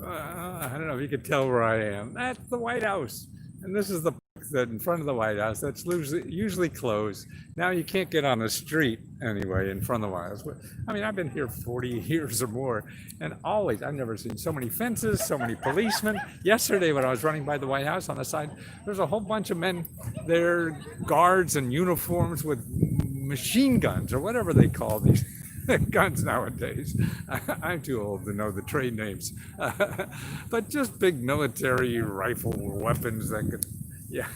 I don't know if you can tell where I am. That's the White House. And this is the that in front of the White House that's usually closed. Now you can't get on the street anyway in front of the White House. I mean, I've been here 40 years or more, and always, I've never seen so many fences, so many policemen. Yesterday, when I was running by the White House on the side, there's a whole bunch of men there, guards in uniforms with machine guns or whatever they call these guns nowadays. I'm too old to know the trade names, but just big military rifle weapons that could, yeah,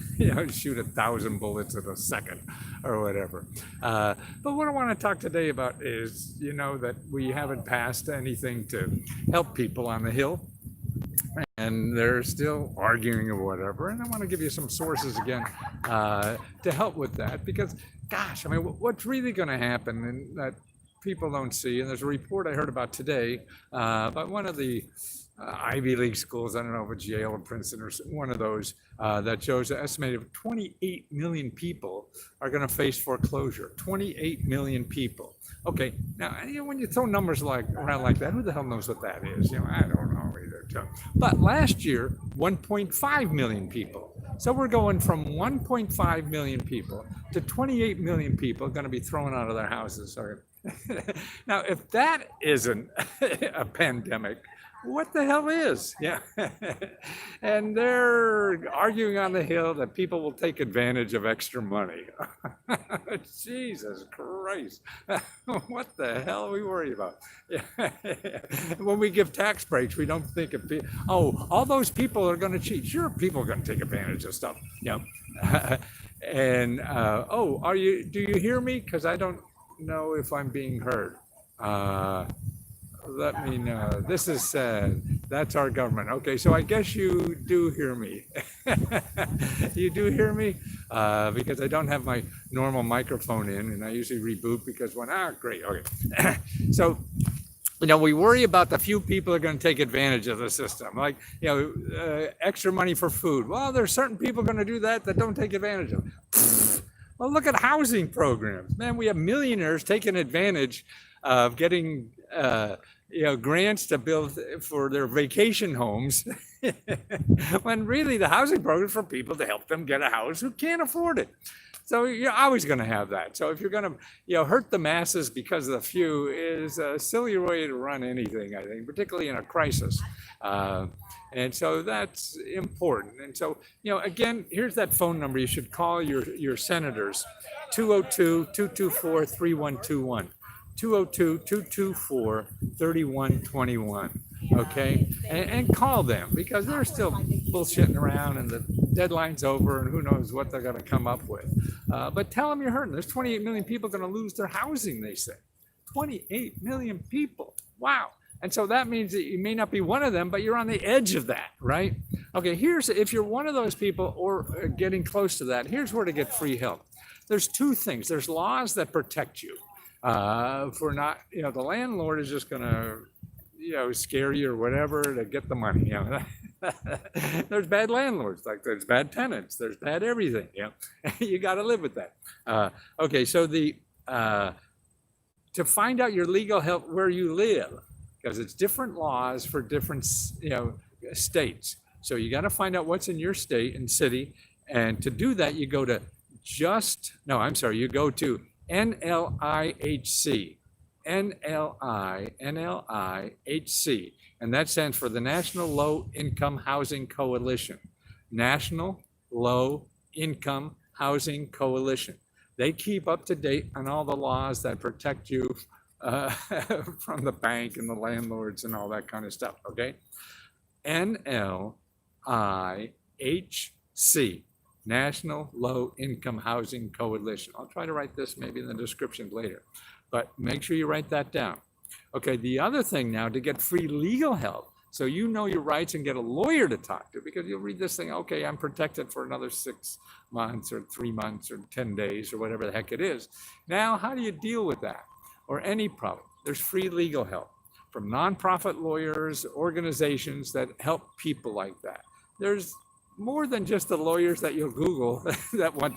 shoot 1,000 bullets in a second or whatever. But what I want to talk today about is, that we haven't passed anything to help people on the Hill, and they're still arguing or whatever. And I want to give you some sources again to help with that, because, gosh, I mean, what's really going to happen, and that people don't see, and there's a report I heard about today by one of the Ivy League schools, I don't know if it's Yale or Princeton or one of those, that shows an estimated 28 million people are going to face foreclosure. 28 million people. Okay, now when you throw numbers around like that, who the hell knows what that is? I don't know either. But last year, 1.5 million people. So we're going from 1.5 million people to 28 million people going to be thrown out of their houses. Now, if that isn't a pandemic, what the hell is? Yeah. And they're arguing on the Hill that people will take advantage of extra money. Jesus Christ. What the hell are we worried about? Yeah. When we give tax breaks, we don't think of, all those people are going to cheat. Sure, people are going to take advantage of stuff. Yeah. And, do you hear me? Because I don't know if I'm being heard. Let me know. This is sad. That's our government. Okay, so I guess you do hear me. You do hear me? Because I don't have my normal microphone in, and I usually reboot because great, okay. So, we worry about the few people that are going to take advantage of the system, like, extra money for food. Well, there's certain people going to do that don't take advantage of it. Well, look at housing programs. Man, we have millionaires taking advantage of getting grants to build for their vacation homes, when really the housing program is for people to help them get a house who can't afford it. So you're always going to have that. So if you're going to hurt the masses because of the few, is a silly way to run anything, I think, particularly in a crisis. And so that's important. And so, again, here's that phone number. You should call your senators, 202-224-3121. 202-224-3121. Okay, and call them, because they're still bullshitting around and the deadline's over and who knows what they're going to come up with. But tell them you're hurting. There's 28 million people going to lose their housing, they say. 28 million people. Wow. And so that means that you may not be one of them, but you're on the edge of that, right? Okay, if you're one of those people or getting close to that, here's where to get free help. There's two things. There's laws that protect you. For not, the landlord is just going to, scare you or whatever to get the money. There's bad landlords, like there's bad tenants, there's bad everything. You got to live with that. Okay, so to find out your legal help where you live, because it's different laws for different, states. So you got to find out what's in your state and city, and to do that, you go to you go to NLIHC, NLIHC, and that stands for the National Low Income Housing Coalition. National Low Income Housing Coalition. They keep up to date on all the laws that protect you from the bank and the landlords and all that kind of stuff, okay? NLIHC. National Low Income Housing Coalition. I'll try to write this maybe in the description later, but make sure you write that down. Okay, the other thing now, to get free legal help, so you know your rights and get a lawyer to talk to, because you'll read this thing, okay, I'm protected for another 6 months or 3 months or 10 days or whatever the heck it is. Now, how do you deal with that or any problem? There's free legal help from nonprofit lawyers, organizations that help people like that. There's more than just the lawyers that you'll Google that want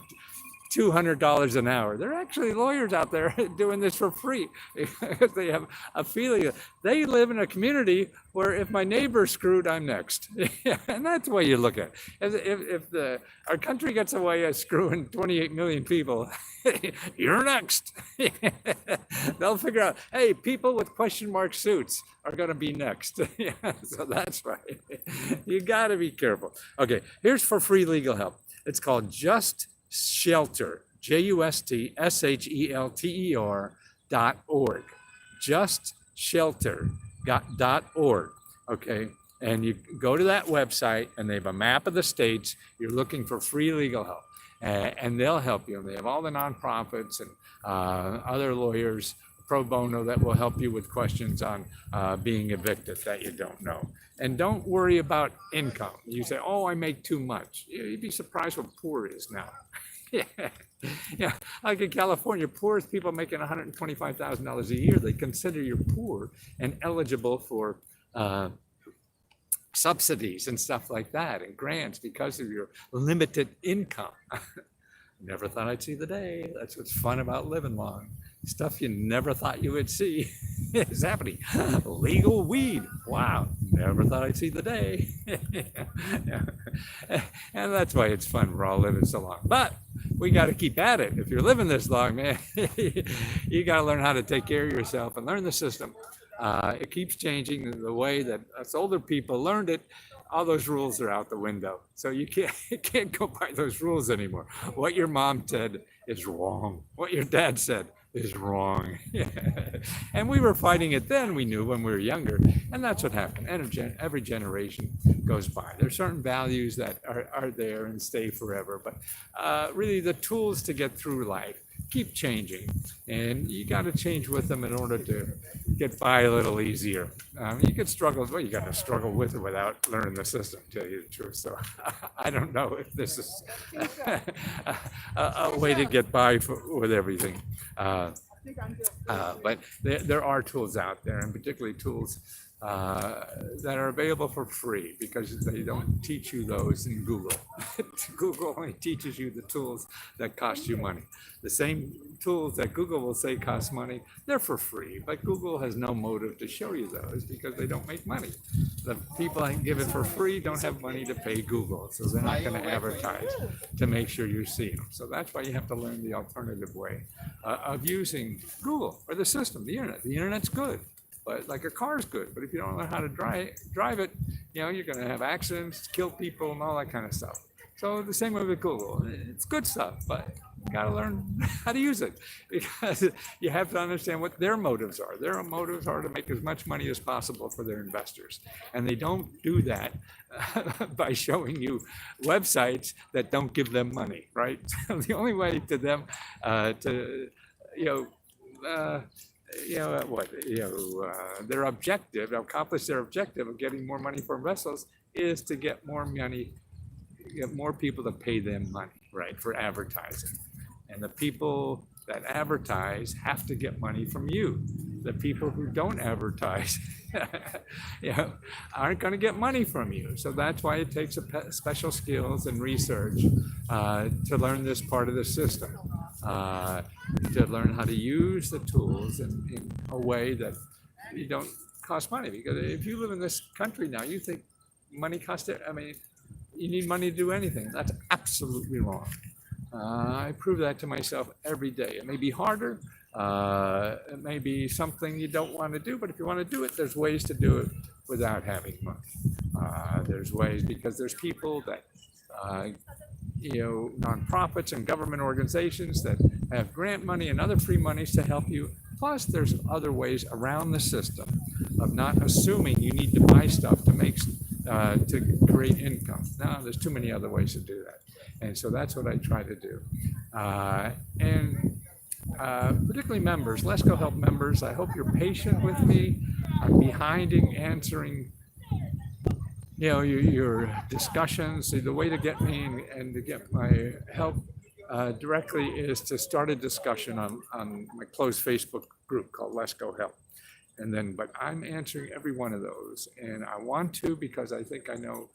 $200 an hour. There are actually lawyers out there doing this for free. They have a feeling they live in a community where if my neighbor's screwed, I'm next. And that's the way you look at it. If our country gets away of screwing 28 million people, you're next. They'll figure out, hey, people with question mark suits are going to be next. Yeah, so that's right. You got to be careful. Okay, here's for free legal help. It's called Just Shelter, JustShelter.org. JustShelter.org. Okay, and you go to that website, and they have a map of the states. You're looking for free legal help, and they'll help you. They have all the nonprofits and other lawyers pro bono that will help you with questions on being evicted that you don't know. And don't worry about income. You say, oh, I make too much. You'd be surprised what poor is now. Yeah, like in California, poorest people making $125,000 a year, they consider you poor and eligible for subsidies and stuff like that and grants because of your limited income. Never thought I'd see the day. That's what's fun about living long. Stuff you never thought you would see is happening. Legal weed. Wow. Never thought I'd see the day. Yeah. And that's why it's fun. We're all living so long. But we got to keep at it. If you're living this long, man, you got to learn how to take care of yourself and learn the system. It keeps changing the way that us older people learned it. All those rules are out the window. So you can't go by those rules anymore. What your mom said is wrong. What your dad said is wrong. And we were fighting it then, we knew when we were younger. And that's what happened. Every generation goes by. There's certain values that are there and stay forever. But really the tools to get through life keep changing. And you got to change with them in order to get by a little easier. You could struggle, well, you got to struggle with it without learning the system, to tell you the truth. So I don't know if this is a way to get by with everything. But there are tools out there, and particularly tools that are available for free because they don't teach you those in Google. Google only teaches you the tools that cost you money. The same tools that Google will say cost money, they're for free, but Google has no motive to show you those because they don't make money. The people that give it for free don't have money to pay Google, so they're not going to advertise to make sure you see them. So that's why you have to learn the alternative way of using Google or the system, the internet. The internet's good. But like a car's good, but if you don't know how to drive it, you're going to have accidents, kill people, and all that kind of stuff. So the same way with Google, it's good stuff, but you got to learn how to use it because you have to understand what their motives are. Their motives are to make as much money as possible for their investors, and they don't do that by showing you websites that don't give them money, right? So the only way to them their objective, accomplish their objective of getting more money for investors is to get more money, get more people to pay them money, right, for advertising. And the people that advertise have to get money from you. The people who don't advertise aren't going to get money from you. So that's why it takes special skills and research to learn this part of the system, to learn how to use the tools in a way that you don't cost money. Because if you live in this country now, you think money costs it. I mean, you need money to do anything. That's absolutely wrong. I prove that to myself every day. It may be harder. It may be something you don't want to do, but if you want to do it, there's ways to do it without having money. There's ways because there's people that, nonprofits and government organizations that have grant money and other free monies to help you. Plus, there's other ways around the system of not assuming you need to buy stuff to create income. No, there's too many other ways to do that. And so that's what I try to do. Particularly members, Let's Go Help members, I hope you're patient with me. I'm behind in answering your discussions. The way to get me and to get my help directly is to start a discussion on my closed Facebook group called Let's Go Help. But I'm answering every one of those, and I want to because I think I know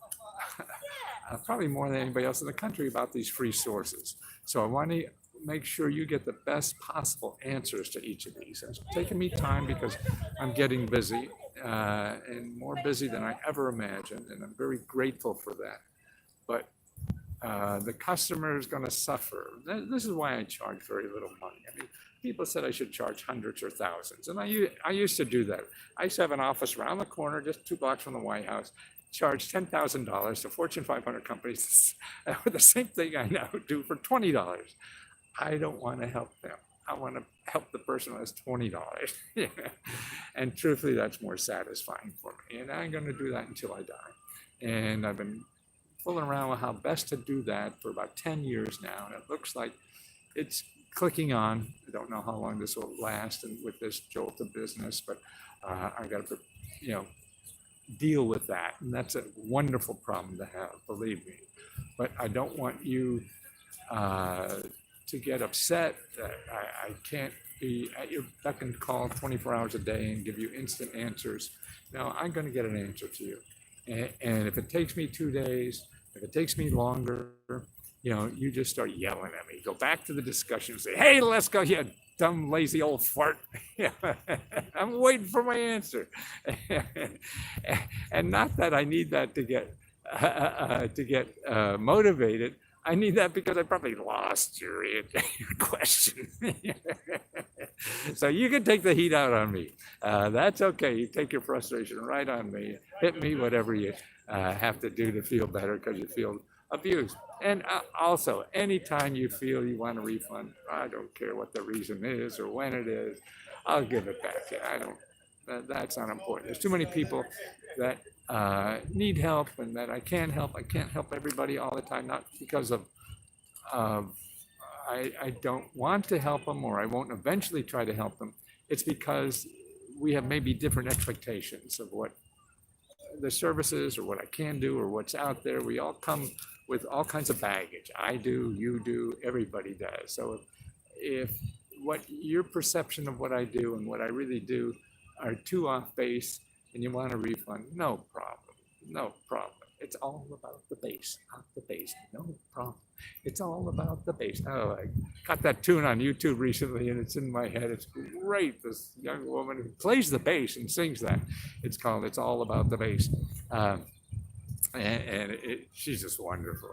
probably more than anybody else in the country about these free sources. So I want to make sure you get the best possible answers to each of these. It's taken me time because I'm getting busy and more busy than I ever imagined, and I'm very grateful for that. But the customer is going to suffer. This is why I charge very little money. I mean, people said I should charge hundreds or thousands, and I used to do that. I used to have an office around the corner, just 2 blocks from the White House, charge $10,000 to Fortune 500 companies with the same thing I now do for $20. I don't want to help them. I want to help the person who has $20. And truthfully, that's more satisfying for me. And I'm going to do that until I die. And I've been fooling around with how best to do that for about 10 years now. And it looks like it's clicking on. I don't know how long this will last and with this jolt of business, but I got to, deal with that. And that's a wonderful problem to have, believe me. But I don't want you to get upset that I can't be at your beck and call 24 hours a day and give you instant answers. No, I'm going to get an answer to you. And if it takes me 2 days, if it takes me longer, you just start yelling at me. Go back to the discussion and say, hey, let's go, you dumb, lazy old fart. I'm waiting for my answer. And not that I need that to get motivated. I need that because I probably lost your question. So you can take the heat out on me. That's okay. You take your frustration right on me. Hit me, whatever you have to do to feel better because you feel abused. And also, anytime you feel you want a refund, I don't care what the reason is or when it is, I'll give it back. That's not important. There's too many people that need help and that I can't help. I can't help everybody all the time, not because of I don't want to help them or I won't eventually try to help them. It's because we have maybe different expectations of what the services or what I can do or what's out there. We all come with all kinds of baggage. I do, you do, everybody does. So if what your perception of what I do and what I really do are too off base and you want a refund, no problem. It's all about the base, not the base, no problem. It's all about the base. Oh, I got that tune on YouTube recently and it's in my head. It's great. This young woman who plays the bass and sings that. It's called It's All About the Bass. She's just wonderful.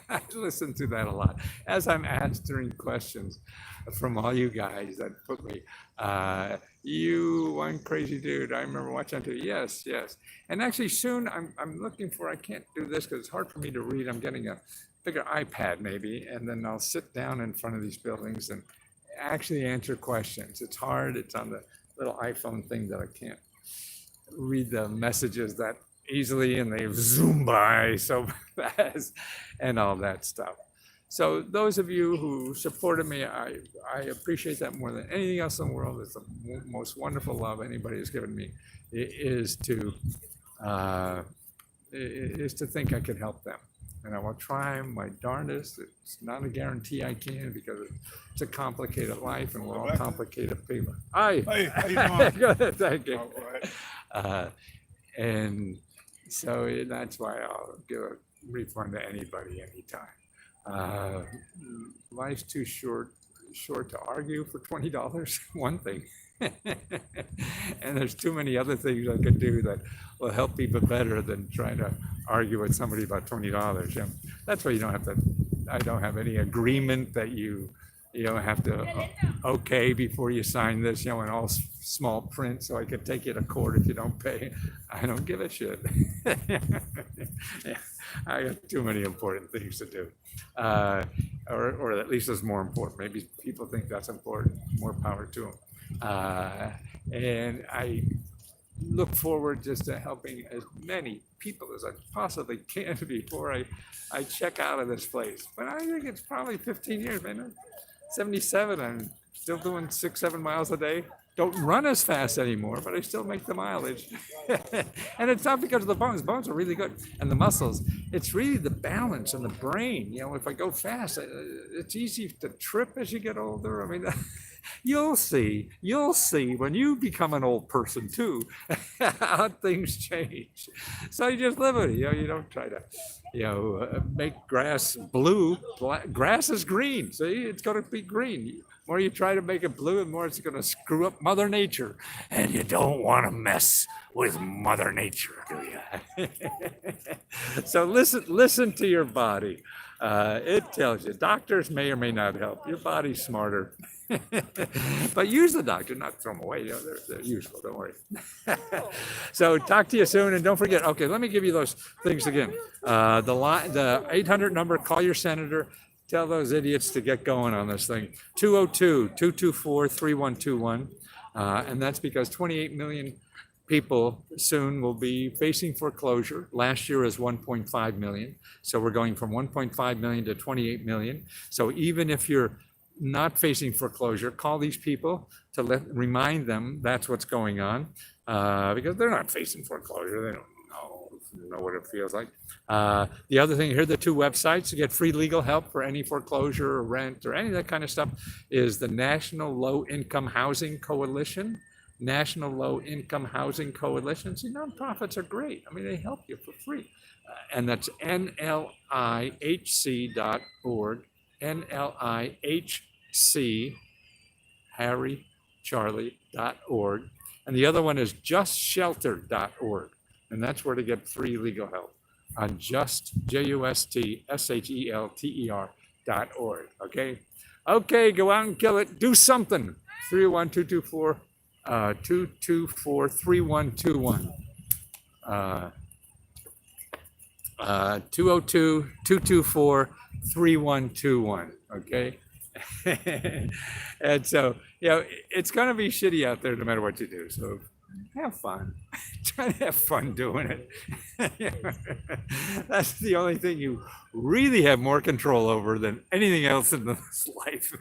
I listen to that a lot as I'm answering questions from all you guys that put me, you one crazy dude. I remember watching it. Yes. And actually soon I'm looking for, I can't do this because it's hard for me to read. I'm getting a bigger iPad maybe, and then I'll sit down in front of these buildings and actually answer questions. It's hard. It's on the little iPhone thing that I can't read the messages that easily and they zoom by so fast and all that stuff. So those of you who supported me, I appreciate that more than anything else in the world. It's the most wonderful love anybody has given me is to think I can help them. And I will try my darndest. It's not a guarantee I can because it's a complicated life and we're all complicated people. Hi. Hey, how you doing? Good, thank you. All right. And so that's why I'll give a refund to anybody anytime. Life's too short to argue for $20, one thing. And there's too many other things I could do that will help people better than trying to argue with somebody about $20. Yeah. That's why you don't have to, I don't have any agreement that you don't have to okay before you sign this, in all small print, so I could take you to court if you don't pay. I don't give a shit. I got too many important things to do. Or at least it's more important. Maybe people think that's important. More power to them. And I look forward just to helping as many people as I possibly can before I check out of this place. But I think it's probably 15 years, man. 77, I'm still doing 6-7 miles a day. Don't run as fast anymore, but I still make the mileage. And it's not because of the bones. Bones are really good. And the muscles. It's really the balance and the brain. If I go fast, it's easy to trip as you get older. I mean, You'll see when you become an old person too, how things change. So you just live with it. You don't try to, make grass blue. Grass is green. See, it's going to be green. The more you try to make it blue, the more it's going to screw up Mother Nature. And you don't want to mess with Mother Nature, do you? So listen to your body. It tells you. Doctors may or may not help. Your body's smarter. But use the doctor, not throw them away. They're useful. Don't worry. So talk to you soon, and don't forget. Okay, let me give you those things again. The 800 number. Call your senator. Tell those idiots to get going on this thing. 202-224-3121, and that's because 28 million people soon will be facing foreclosure. Last year is 1.5 million. So we're going from 1.5 million to 28 million. So even if you're not facing foreclosure, call these people to remind them that's what's going on, because they're not facing foreclosure. They don't know what it feels like. The other thing, here are the two websites to get free legal help for any foreclosure or rent or any of that kind of stuff, is the National Low Income Housing Coalition. National Low Income Housing Coalition. See, nonprofits are great. I mean, they help you for free. And that's nlihc.org, nlihc, harrycharlie.org. And the other one is justshelter.org. And that's where to get free legal help on justshelter.org. Okay, go out and kill it. Do something. 301-224 224-3121. 202-224-3121. Okay. And so, it's going to be shitty out there no matter what you do. So have fun. Try to have fun doing it. That's the only thing you really have more control over than anything else in this life.